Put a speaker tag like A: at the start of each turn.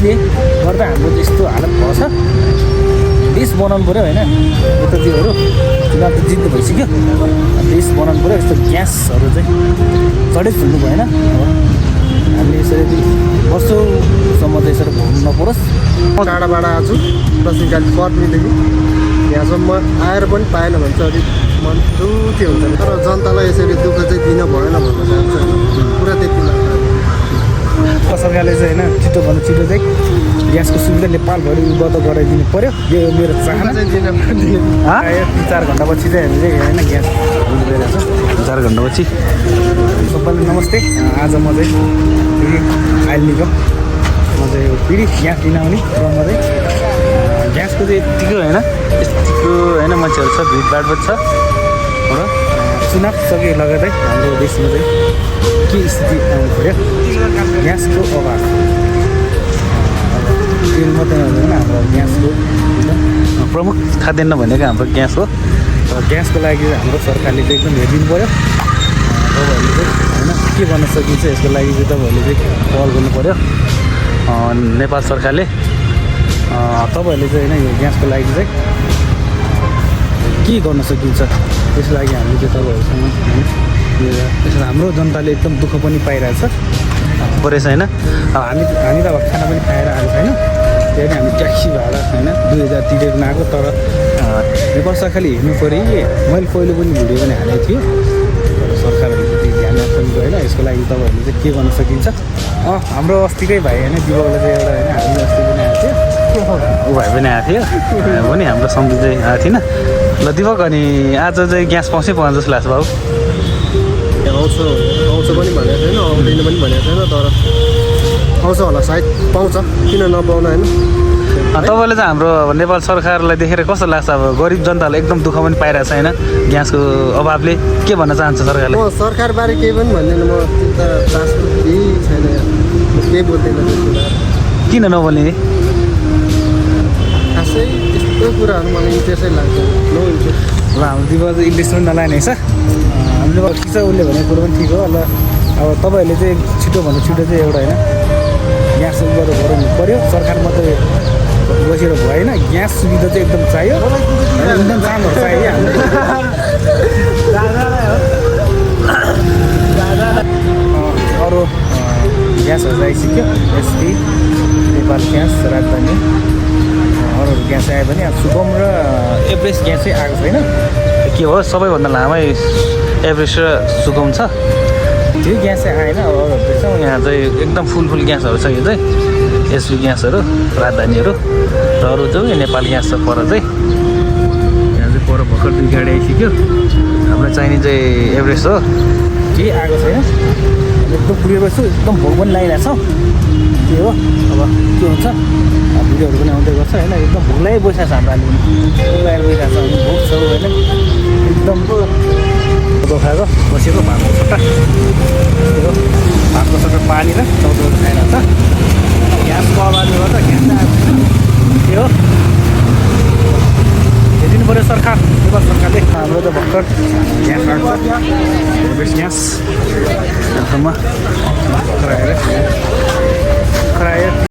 A: देशले गर्दा हाम्रो यस्तो हालत भएको छ। देश बनाउनु पऱ्यो होइन, यतातिरहरू चुनाव त जित्नु भइसक्यो, देश बनाउनु पऱ्यो। यस्तो ग्यासहरू चाहिँ चढै फुल्नु भएन। अब हामीले यसरी वर्षौँसम्म चाहिँ यसरी भोग्नु नपरोस्।
B: टाढाबाट आएको छु दक्षिणकाली पर्मीदेखि, यहाँसम्म आएर पनि पाएन भने चाहिँ अलिक मन दुःखी हुन्छ। तर जनतालाई यसरी दुःख चाहिँ दिन भएन भन्न चाहन्छ, पुरा त्यति लाग्छ।
A: सरकारले चाहिँ होइन छिटोभन्दा छिटो चाहिँ ग्यासको सुविधा नेपालभरि उपलब्ध गराइदिनु पऱ्यो, यो मेरो चाहना। 3-4 घन्टापछि चाहिँ हामी चाहिँ होइन ग्यास हुनु गइरहेको छ। 4 घन्टापछि सबैलाई नमस्ते। आज म चाहिँ फेरि आइल निगम म चाहिँ फेरि ग्यास लिन आउने क्रममा चाहिँ ग्यासको चाहिँ यत्तिको होइन, यतिको होइन मान्छेहरू छ, भिडभाड पनि छ। र चुनाव सके लगायतै हाम्रो देशमा चाहिँ के स्थिति आउनु पऱ्यो, ग्यासको अभाव। तेल मात्रै हुँदैन, हाम्रो ग्यासको प्रमुख खाद्यान्न भनेको हाम्रो ग्यास हो। र ग्यासको लागि हाम्रो सरकारले चाहिँ एकदम हेरिदिनु पऱ्यो। तपाईँहरूले चाहिँ होइन के गर्न सकिन्छ यसको लागि चाहिँ तपाईँहरूले चाहिँ पहल गर्नु पऱ्यो। नेपाल सरकारले तपाईँहरूले चाहिँ होइन यो ग्यासको लागि चाहिँ के गर्न सकिन्छ त्यसको लागि हामीले चाहिँ तपाईँहरूसँग यसो हाम्रो जनताले एकदम दुःख पनि पाइरहेछ परेछ होइन। हामी त अब खाना पनि खाएर आएको छैन, त्यही पनि हामी ट्याक्सी भाडा होइन 2000 तिरेर आएको। तर नेपाल सरकारले हेर्नु पऱ्यो। मैले पहिलो पनि भिडियो पनि हालेको थियो, तर सरकारहरूले त्यति ध्यान राख्नु होइन। यसको लागि तपाईँहरूले चाहिँ के गर्न सकिन्छ। हाम्रो अस्तिकै भाइ होइन दिवालीलाई चाहिँ एउटा होइन हामी अस्ति पनि आएको थियो, ऊ भाइ पनि आएको थियो भने हाम्रो सम्झि चाहिँ आएको थिएन। ल दिपक, अनि आज चाहिँ ग्यास पाउँछै पाउँछ जस्तो लाग्छ बाबु?
B: आउँछ पनि भनेको छैन, आउँदैन पनि भनेको छैन, तर आउँछ होला सायद, पाउँछ, किन नपाउन होइन।
A: तपाईँले चाहिँ हाम्रो नेपाल सरकारलाई देखेर कस्तो लाग्छ? अब गरिब जनताले एकदम दुःख पनि पाइरहेको छ होइन ग्यासको अभावले, के भन्न चाहन्छ सरकारले?
B: म सरकारबारे केही पनि भन्दैन, म त्यता चासो केही छैन, केही बोल्दैन।
A: किन नबोल्ने?
B: खासै त्यस्तो कुराहरू मलाई इन्ट्रेस्टै लाग्छ, नो इन्ट्रेस्ट।
A: ल हाम्रो दिपक चाहिँ इन्ट्रेस्ट पनि नलाने रहेछ। हामीले ठिक छ, उसले भनेको कुरो पनि ठिक हो। ल अब तपाईँहरूले चाहिँ छिटोभन्दा छिटो चाहिँ एउटा होइन ग्यास उपलब्ध गराउनु पऱ्यो। सरकार मात्रै बसेर भएन, ग्यास सुविधा चाहिँ एकदम चाहियो, एकदम चामहरू चाहियो हाम्रो। अरू ग्यासहरू आइसक्यो, एसपी, नेपाल ग्यास, राजधानी, अरू ग्यास आयो भने अब सुगम र एभरेस्ट ग्यास चाहिँ आएको छैन। के हो सबैभन्दा लामै एभरेस्ट र सुगम छ, त्यो ग्यास चाहिँ आएन। अब अरूहरू चाहिँ यहाँ चाहिँ एकदम फुल ग्यासहरू छ। यो चाहिँ एसपी ग्यासहरू, राजधानीहरू र अरू चाहिँ नेपाल ग्यास छ। पर चाहिँ यहाँ चाहिँ पर भर्खर 2 गाडी आइसक्यो। हामीलाई चाहिने चाहिँ एभरेस्ट हो, केही आएको छैन। एकदम पुगेको छु, एकदम भोक पनि लागिरहेछ। के हो अब के हुन्छ, भिडियोहरू पनि आउँदै गर्छ होइन। एकदम भोक लागि बसिरहेको छ हाम्रो, अहिले भोक लागेर बसिरहेको छ, भोक छ होइन। एकदम खाएको बसेको भातको सट्टा, त्यो भातको सट्टा पानी र चौधहरू खाइरहेको छ। ग्यासको अभावले गर्दा ग्यास आएको छैन। के हो हेरिदिनु पऱ्यो सरकार, नेपाल सरकारले। हाम्रो त भर्खर ग्यास आएको छ, एभरेस्ट ग्यास यहाँसम्म भर्खर आएर